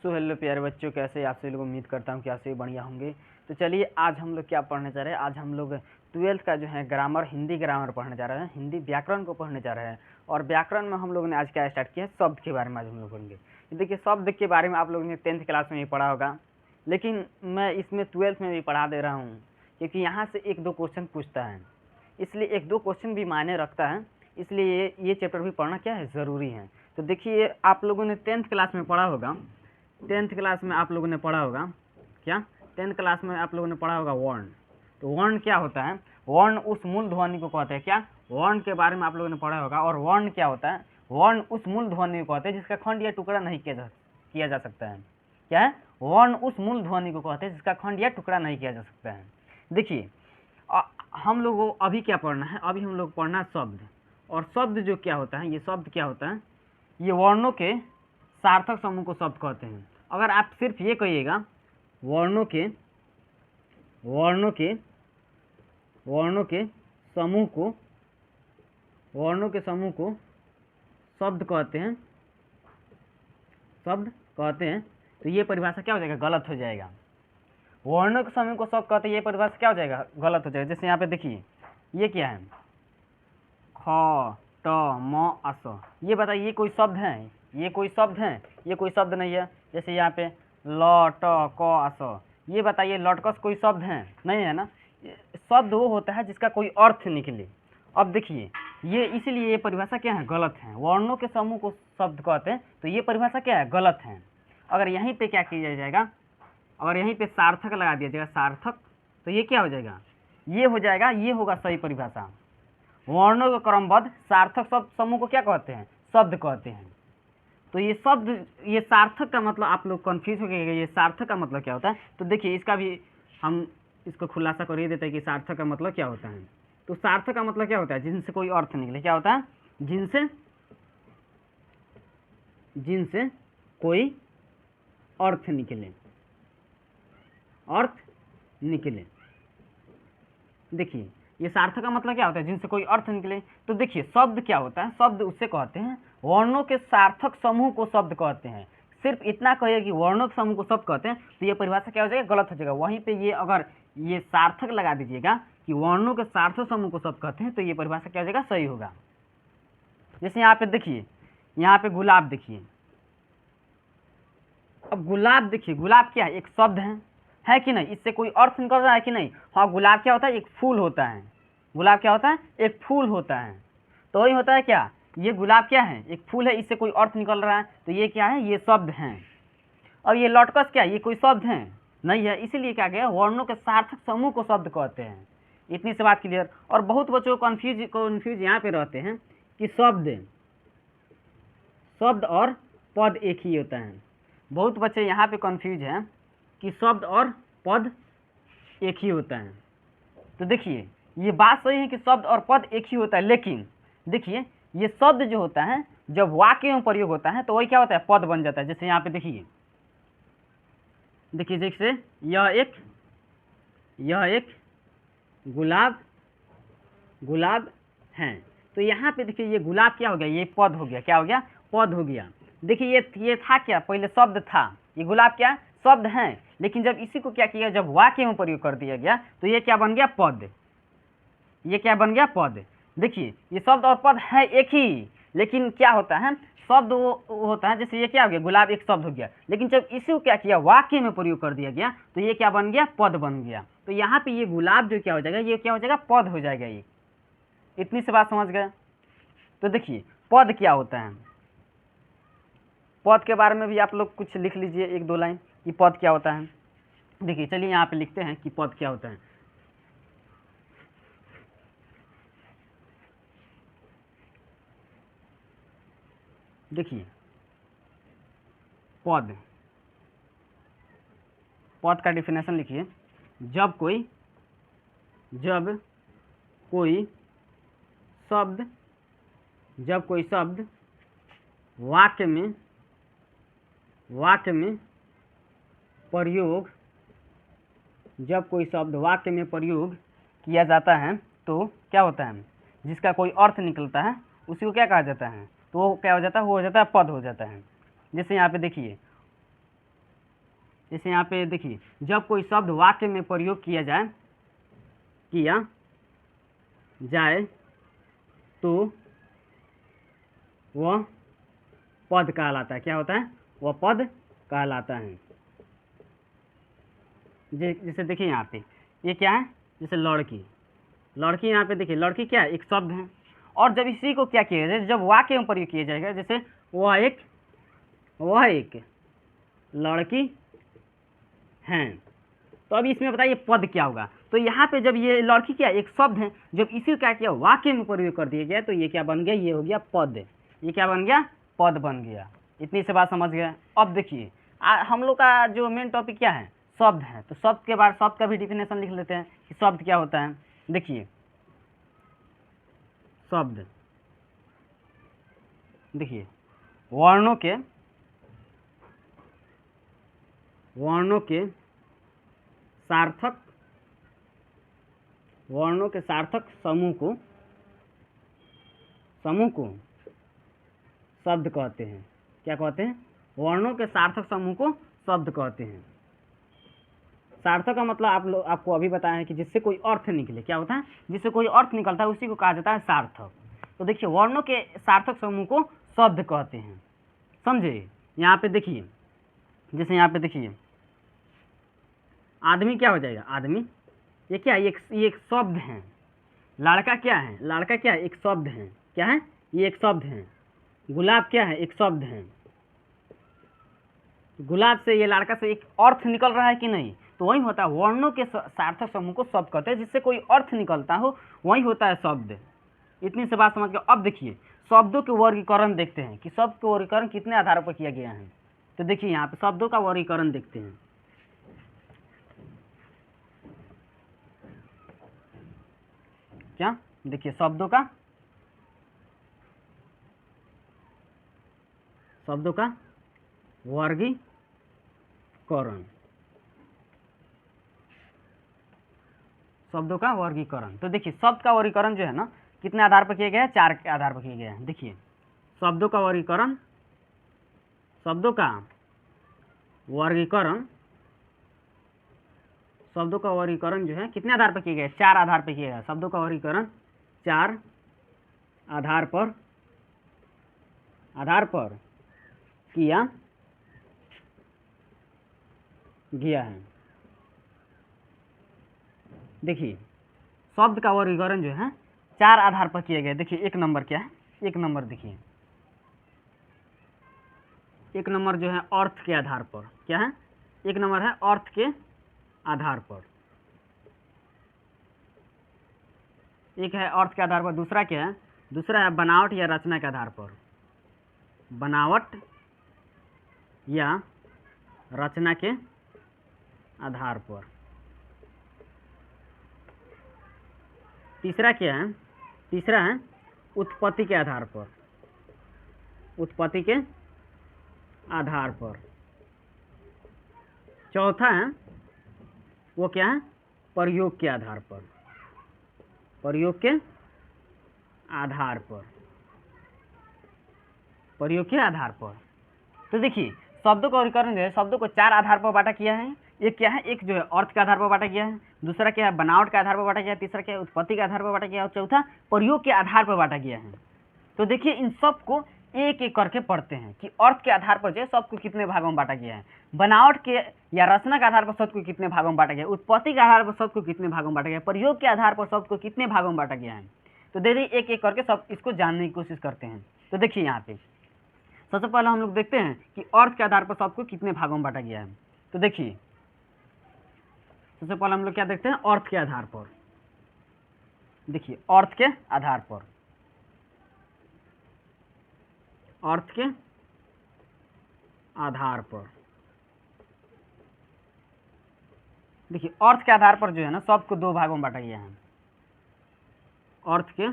So hello प्यारे बच्चों, कैसे आप सभी लोग। उम्मीद करता हूँ कि आप सभी बढ़िया होंगे। तो चलिए आज हम लोग क्या पढ़ने जा रहे हैं। आज हम लोग 12th का जो है ग्रामर, हिंदी ग्रामर पढ़ने जा रहे हैं। हिंदी व्याकरण को पढ़ने जा रहे हैं। और व्याकरण में हम लोगों ने आज क्या स्टार्ट किया है, शब्द के बारे में आज हम लोग पढ़ेंगे। देखिए, शब्द के बारे में आप लोगों ने 10th क्लास में भी पढ़ा होगा, लेकिन मैं इसमें 12th में भी पढ़ा दे रहा हूँ, क्योंकि यहाँ से 1-2 क्वेश्चन पूछता है, इसलिए 1-2 क्वेश्चन भी मायने रखता है। इसलिए ये चैप्टर भी पढ़ना क्या है, ज़रूरी है। तो देखिए, आप लोगों ने 10th क्लास में पढ़ा होगा, 10th क्लास में आप लोगों ने पढ़ा होगा क्या, 10th क्लास में आप लोगों ने पढ़ा होगा वर्ण। तो वर्ण क्या होता है, वर्ण उस मूल ध्वनि को कहते हैं। क्या, वर्ण के बारे में आप लोगों ने पढ़ा होगा। और वर्ण क्या होता है, वर्ण उस मूल ध्वनि को कहते हैं जिसका खंड या टुकड़ा नहीं किया जा सकता है। क्या है, वर्ण उस मूल ध्वनि को कहते हैं जिसका खंड या टुकड़ा नहीं किया जा सकता है। देखिए, हम लोगों को अभी क्या पढ़ना है, अभी हम लोग पढ़ना शब्द। और शब्द जो क्या होता है, ये शब्द क्या होता है, ये वर्णों के सार्थक समूह को शब्द कहते हैं। अगर आप सिर्फ ये कहिएगा वर्णों के समूह को शब्द कहते हैं, तो ये परिभाषा क्या हो जाएगा, गलत हो जाएगा। वर्णों के समूह को शब्द कहते हैं, ये परिभाषा क्या हो जाएगा, गलत हो जाएगा। जैसे यहाँ पे देखिए, ये क्या है, ख ट म अस, ये बताइए ये कोई शब्द है, ये कोई शब्द है, ये कोई शब्द नहीं है। जैसे यहाँ पे ल ट क अस, ये बताइए लटकस कोई शब्द है, नहीं है ना। शब्द वो होता है जिसका कोई अर्थ निकले। अब देखिए, ये इसीलिए ये परिभाषा क्या है, गलत है। वर्णों के समूह को शब्द कहते हैं, तो ये परिभाषा क्या है, गलत है। अगर यहीं पे क्या किया जाएगा, अगर यहीं पे सार्थक लगा दिया जाएगा, सार्थक, तो ये क्या हो जाएगा, ये हो जाएगा, ये होगा सही परिभाषा। वर्णों के क्रमबद्ध सार्थक शब्द समूह को क्या कहते हैं, शब्द कहते हैं। तो ये शब्द, ये सार्थक का मतलब आप लोग कंफ्यूज हो गए, ये सार्थक का मतलब क्या होता है। तो देखिए, इसका भी हम इसको खुलासा कर ही देते हैं कि सार्थक का मतलब क्या होता है। तो सार्थक का मतलब क्या होता है, जिनसे कोई अर्थ निकले। क्या होता है, जिनसे कोई अर्थ निकले। देखिए, ये सार्थक का मतलब क्या होता है, जिनसे कोई अर्थ निकले। तो देखिए, शब्द क्या होता है, शब्द उससे कहते हैं, वर्णों के सार्थक समूह को शब्द कहते हैं। सिर्फ इतना कहिए कि वर्णों के समूह को शब्द कहते हैं, तो ये परिभाषा क्या हो जाएगा, गलत हो जाएगा। वहीं पे ये अगर ये सार्थक लगा दीजिएगा कि वर्णों के सार्थक समूह को शब्द कहते हैं, तो ये परिभाषा क्या हो जाएगा, सही होगा। जैसे यहाँ पे देखिए, यहाँ पे गुलाब देखिए। अब गुलाब देखिए, गुलाब क्या है, एक शब्द है कि नहीं, इससे कोई अर्थ निकल रहा है कि नहीं। हाँ, गुलाब क्या होता है, एक फूल होता है। गुलाब क्या होता है, एक फूल होता है। तो वही होता है क्या, ये गुलाब क्या है, एक फूल है, इससे कोई अर्थ निकल रहा है, तो ये क्या है, ये शब्द हैं। और ये लटकस क्या है, ये कोई शब्द है नहीं है, इसीलिए क्या गया, वर्णों के सार्थक समूह को शब्द कहते हैं। इतनी सी बात क्लियर। और बहुत बच्चों को कन्फ्यूज यहाँ पे रहते हैं कि शब्द और पद एक ही होता है। बहुत बच्चे यहाँ पे कन्फ्यूज हैं कि शब्द और पद एक ही होता है। तो देखिए, ये बात सही है कि शब्द और पद एक ही होता है, लेकिन देखिए, ये शब्द जो होता है जब वाक्य में प्रयोग होता है तो वही क्या होता है, पद बन जाता है। जैसे यहाँ पे देखिए, जैसे यह एक गुलाब है। तो यहाँ पे देखिए, ये गुलाब क्या हो गया, ये पद हो गया। क्या हो गया, पद हो गया। देखिए, ये था क्या, पहले शब्द था, ये गुलाब क्या शब्द है, लेकिन जब इसी को क्या किया, जब वाक्य में प्रयोग कर दिया गया, तो ये क्या बन गया, पद। ये क्या बन गया, पद। देखिए, ये शब्द और पद है एक ही, लेकिन क्या होता है, शब्द वो होता है, जैसे ये क्या हो गया, गुलाब एक शब्द हो गया, लेकिन जब इसी को क्या किया, वाक्य में प्रयोग कर दिया गया, तो ये क्या बन गया, पद बन गया। तो यहाँ पे ये गुलाब जो क्या हो जाएगा, ये क्या हो जाएगा, पद हो जाएगा। ये इतनी सी बात समझ गए। तो देखिए, पद क्या होता है, पद के बारे में भी आप लोग कुछ लिख लीजिए, 1-2 लाइन कि पद क्या होता है। देखिए, चलिए यहाँ पे लिखते हैं कि पद क्या होता है। देखिए, पद का डिफिनेशन लिखिए, जब कोई शब्द वाक्य में प्रयोग किया जाता है, तो क्या होता है, जिसका कोई अर्थ निकलता है, उसी को क्या कहा जाता है, तो वो क्या हो जाता है, वो हो जाता है, पद हो जाता है। जैसे यहाँ पे देखिए, जैसे यहाँ पे देखिए, जब कोई शब्द वाक्य में प्रयोग किया जाए तो वह पद कहलाता है। क्या होता है? वह पद कहलाता है। जैसे देखिए यहाँ पे ये क्या है, जैसे लड़की, लड़की यहाँ पे देखिए, लड़की क्या है? एक शब्द है। और जब इसी को क्या किया जाए, जब वाक्य में प्रयोग किया जाएगा, जैसे वह एक लड़की है, तो अब इसमें बताइए पद क्या होगा। तो यहाँ पे जब ये लड़की क्या एक शब्द है, जब इसी को क्या किया, वाक्य में प्रयोग कर दिया गया, तो ये क्या बन गया? ये हो गया पद। ये क्या बन गया? पद बन गया। इतनी से बात समझ गए। अब देखिए हम लोग का जो मेन टॉपिक क्या है, शब्द है। तो शब्द के बाद शब्द का भी डिफिनेशन लिख लेते हैं कि शब्द क्या होता है। देखिए शब्द, देखिए वर्णों के सार्थक समूह को शब्द कहते हैं। क्या कहते हैं? वर्णों के सार्थक समूह को शब्द कहते हैं। सार्थक का मतलब आपको अभी बताया है कि जिससे कोई अर्थ निकले। क्या होता है? जिससे कोई अर्थ निकलता है उसी को कहा जाता है सार्थक। तो देखिए वर्णों के सार्थक समूह को शब्द कहते हैं। समझे? यहाँ पे देखिए, जैसे यहाँ पे देखिए आदमी क्या हो जाएगा? आदमी ये क्या है? ये एक शब्द है। लड़का क्या है? लड़का क्या है? एक शब्द है। क्या है? ये एक शब्द है। गुलाब क्या है? एक शब्द है। गुलाब से, ये लड़का से एक अर्थ निकल रहा है कि नहीं? तो वही होता है वर्णों के सार्थक समूह को शब्द कहते हैं। जिससे कोई अर्थ निकलता हो वही होता है शब्द। इतनी से बात समझ गए। अब देखिए शब्दों के वर्गीकरण देखते हैं कि शब्द के वर्गीकरण कितने आधारों पर किया गया है। तो देखिए यहाँ पे शब्दों का वर्गीकरण देखते हैं। क्या? देखिए शब्दों का वर्गीकरण, शब्दों का वर्गीकरण। तो देखिए शब्द का वर्गीकरण जो है ना, कितने आधार पर किया गया है? 4 के आधार पर किया गया है। देखिए शब्दों का वर्गीकरण जो है कितने आधार पर किया गया है? 4 आधार पर किया गया है। शब्दों का वर्गीकरण 4 आधार पर किया गया है। देखिए शब्द का वर्गीकरण जो है 4 आधार पर किया गया है। देखिए एक नंबर क्या है? एक नंबर देखिए, एक नंबर जो है अर्थ के आधार पर। क्या है? एक नंबर है अर्थ के आधार पर। एक है अर्थ के आधार पर। दूसरा क्या है? दूसरा है बनावट या रचना के आधार पर। बनावट या रचना के आधार पर। तीसरा क्या है? तीसरा है उत्पत्ति के आधार पर। उत्पत्ति के आधार पर। चौथा है वो क्या है? प्रयोग के आधार पर। प्रयोग के आधार पर। प्रयोग के आधार पर। तो देखिए शब्दों का वर्गीकरण जो है शब्दों को 4 आधार पर बांटा किया है। एक क्या है? एक जो है अर्थ के आधार पर बांटा गया है। दूसरा क्या है? बनावट के आधार पर बांटा गया है। तीसरा क्या है? उत्पत्ति के आधार पर बांटा गया है। और चौथा प्रयोग के आधार पर बांटा गया है। तो देखिए इन सब को एक एक करके पढ़ते हैं कि अर्थ के आधार पर जो है सबको कितने भागों में बांटा गया है, बनावट के या रचना के आधार पर सबको कितने भागों में बांटा गया है, उत्पत्ति के आधार पर सबको कितने भागों में बांटा गया है, प्रयोग के आधार पर सबको कितने भागों में बांटा गया है। तो देखिए एक एक करके सब इसको जानने की कोशिश करते हैं। तो देखिए यहाँ पे सबसे पहले हम लोग देखते हैं कि अर्थ के आधार पर सबको कितने भागों में बांटा गया है। तो देखिए सबसे पहले हम लोग क्या देखते हैं? अर्थ के आधार पर। देखिए अर्थ के आधार पर, अर्थ के आधार पर। देखिए अर्थ के आधार पर जो है ना सबको 2 भागों में बांटा गया है। अर्थ के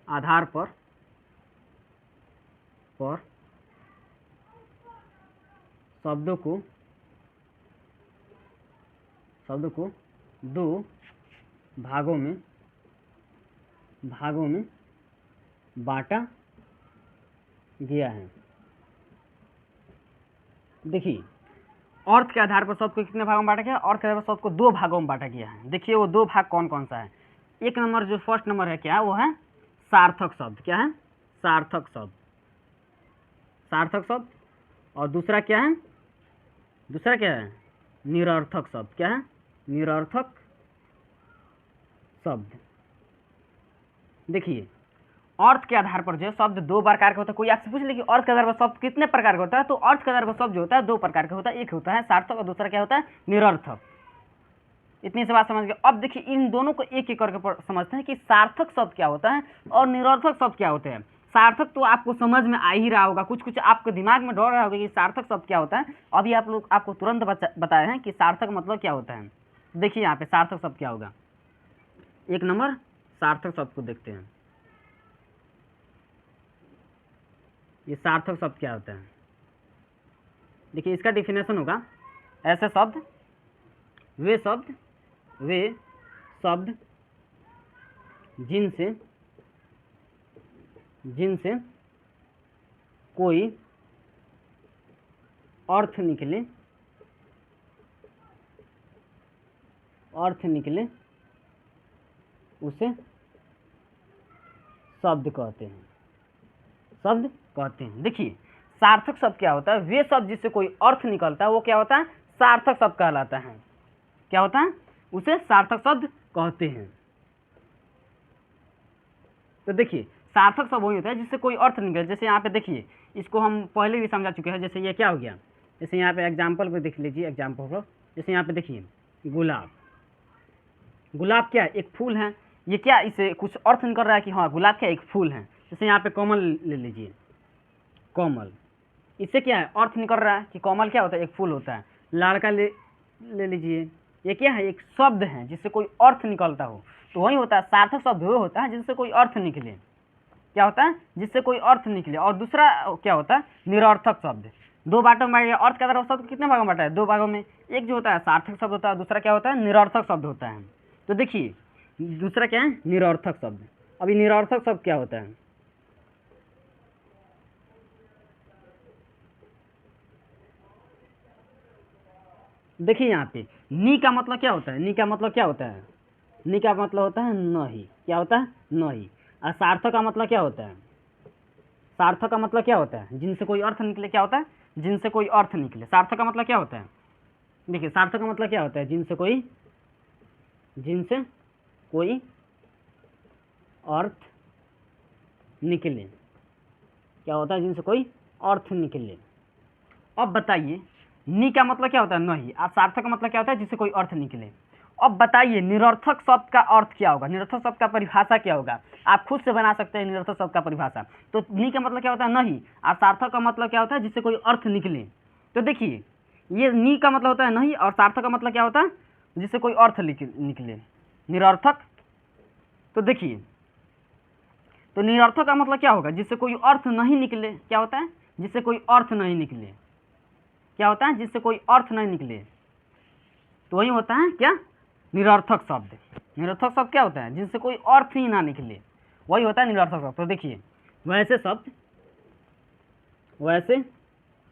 आधार पर शब्दों को 2 भागों में बांटा गया है। देखिए अर्थ के आधार पर शब्द को कितने भागों में बांटा गया, अर्थ के आधार पर शब्द को 2 भागों में बांटा गया है। देखिए वो 2 भाग कौन कौन सा है। एक नंबर जो फर्स्ट नंबर है क्या है, वो है सार्थक शब्द। क्या है? सार्थक शब्द, सार्थक शब्द। और दूसरा क्या है, दूसरा क्या है, निरर्थक शब्द। क्या है? निरर्थक शब्द। देखिए अर्थ के आधार पर जो है शब्द 2 प्रकार का होता है। कोई आपसे पूछ ले कि अर्थ के आधार पर शब्द कितने प्रकार का होता है, तो अर्थ के आधार पर शब्द जो होता है 2 प्रकार का होता है। एक होता है सार्थक और दूसरा क्या होता है, निरर्थक। इतनी सी बात समझ गए। अब देखिए इन दोनों को एक एक करके समझते हैं कि सार्थक शब्द क्या होता है और निरर्थक शब्द क्या होते हैं। सार्थक तो आपको समझ में आ ही रहा होगा, कुछ कुछ आपके दिमाग में दौड़ रहा होगा कि सार्थक शब्द क्या होता है। अभी आप लोग आपको तुरंत बताए हैं कि सार्थक मतलब क्या होता है। देखिए यहाँ पे सार्थक शब्द क्या होगा। एक नंबर सार्थक शब्द को देखते हैं। ये सार्थक शब्द क्या होता है, देखिए इसका डिफिनेशन होगा, ऐसे शब्द वे शब्द जिनसे कोई अर्थ निकले उसे शब्द कहते हैं। देखिए सार्थक शब्द क्या होता है, वे शब्द जिससे कोई अर्थ निकलता है वो क्या होता है, सार्थक शब्द कहलाता है। क्या होता है, उसे सार्थक शब्द कहते हैं। तो देखिए सार्थक शब्द वही होता है जिससे कोई अर्थ निकले। जैसे यहाँ पे देखिए, इसको हम पहले भी समझा चुके हैं। जैसे ये क्या हो गया, जैसे यहाँ पे एग्जाम्पल को देख लीजिए, एग्जाम्पल को। जैसे यहाँ पे देखिए गुलाब, गुलाब क्या है, एक फूल है। ये क्या, इसे कुछ अर्थ निकल रहा है कि हाँ गुलाब क्या एक फूल है। जैसे यहाँ पे कमल ले लीजिए, कमल, इससे क्या है, अर्थ निकल रहा है कि कमल क्या होता है, एक फूल होता है। लड़का ले लीजिए, ये क्या है, एक शब्द है जिससे कोई अर्थ निकलता हो। तो वही होता है सार्थक शब्द, वो होता है जिससे कोई अर्थ निकले। क्या होता है, जिससे कोई अर्थ निकले। और दूसरा क्या होता है, निरर्थक शब्द। 2 भागों में बांटा। अर्थ के आधार पर शब्द कितने भागों में बांटा है, 2 भागों में। एक जो होता है सार्थक शब्द होता है, दूसरा क्या होता है, निरर्थक शब्द होता है। तो देखिए दूसरा क्या है, निरर्थक शब्द। अभी निरर्थक शब्द क्या होता है, देखिए यहाँ पे नी का मतलब क्या होता है, नी का मतलब क्या होता है, नी का मतलब होता है नहीं। क्या होता है, नहीं। और सार्थक का मतलब क्या होता है, सार्थक का मतलब क्या होता है, जिनसे कोई अर्थ निकले। क्या होता है, जिनसे कोई अर्थ निकले। सार्थक का मतलब क्या होता है, देखिए सार्थक का मतलब क्या होता है, जिनसे कोई अर्थ निकले। क्या होता है, जिनसे कोई अर्थ निकले। अब बताइए नी का मतलब क्या होता है, नहीं। और सार्थक का मतलब क्या होता है, जिससे कोई अर्थ निकले। अब बताइए निरर्थक शब्द का अर्थ क्या होगा, निरर्थक शब्द का परिभाषा क्या होगा। आप खुद से बना सकते हैं निरर्थक शब्द का परिभाषा। तो नी का मतलब क्या होता है, नहीं। और सार्थक का मतलब क्या होता है, जिससे कोई अर्थ निकले। तो देखिए ये नी का मतलब होता है नहीं, और सार्थक का मतलब क्या होता है, जिससे कोई अर्थ निकले। निरर्थक, तो देखिए तो निरर्थक का मतलब क्या होगा, जिससे कोई अर्थ नहीं निकले। क्या होता है, जिससे कोई अर्थ नहीं निकले। क्या होता है, जिससे कोई अर्थ नहीं निकले। तो वही होता है क्या, निरर्थक शब्द। निरर्थक शब्द क्या होता है, जिनसे कोई अर्थ ही ना निकले, वही होता है निरर्थक शब्द। तो देखिए वैसे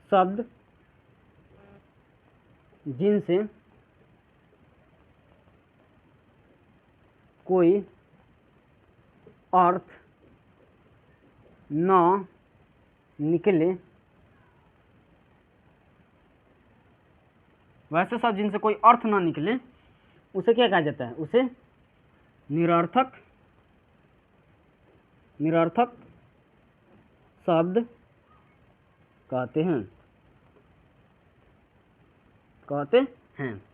शब्द जिनसे कोई अर्थ न निकले, वैसे शब्द जिनसे कोई अर्थ ना निकले उसे क्या कहा जाता है, उसे निरर्थक शब्द कहते हैं।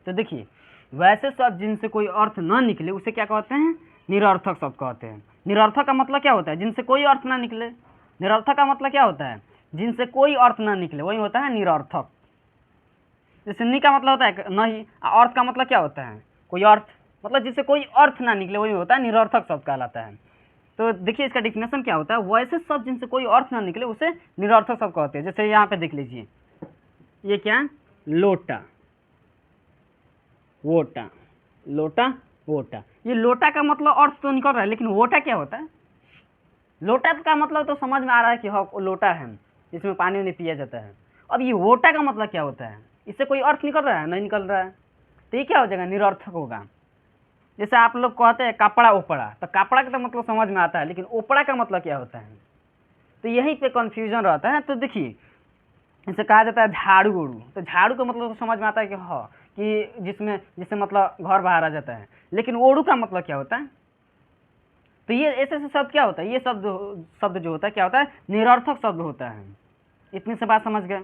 तो देखिए वैसे शब्द जिनसे कोई अर्थ ना निकले उसे क्या कहते हैं, निरर्थक शब्द कहते हैं। निरर्थक का मतलब क्या होता है, जिनसे कोई अर्थ ना निकले। निरर्थक का मतलब क्या होता है, जिनसे कोई अर्थ ना निकले, वही होता है निरर्थक। जैसे नी का मतलब होता है नहीं, अर्थ का मतलब क्या होता है, कोई अर्थ, मतलब जिससे कोई अर्थ ना निकले, वही होता है निरर्थक शब्द कहलाता है। तो देखिए इसका डिफिनेशन क्या होता है, वैसे शब्द जिनसे कोई अर्थ ना निकले उसे निरर्थक शब्द कहते हैं। जैसे यहाँ पे देख लीजिए, ये क्या है, लोटा, वोटा, लोटा वोटा। ये लोटा का मतलब अर्थ तो निकल रहा है, लेकिन वोटा क्या होता है। लोटा का मतलब तो समझ में आ रहा है कि हाँ लोटा है, जिसमें पानी नहीं पिया जाता है। अब ये वोटा का मतलब क्या होता है, इससे कोई अर्थ निकल रहा है, नहीं निकल रहा है, तो ये क्या हो जाएगा, निरर्थक होगा। जैसे आप लोग कहते हैं कपड़ा ओपड़ा, तो कपड़ा का तो मतलब समझ में आता है, लेकिन ओपड़ा का मतलब क्या होता है, तो यहीं पे कन्फ्यूजन रहता है। तो देखिए इसे कहा जाता है झाड़ू ओड़ू, तो झाड़ू का मतलब तो समझ में आता है कि हाँ कि जिससे मतलब घर बाहर आ जाता है, लेकिन ओड़ू का मतलब क्या होता है, तो ये ऐसे ऐसे शब्द क्या होता है, ये शब्द शब्द जो होता है क्या होता है, निरर्थक शब्द होता है। इतनी से बात समझ गए।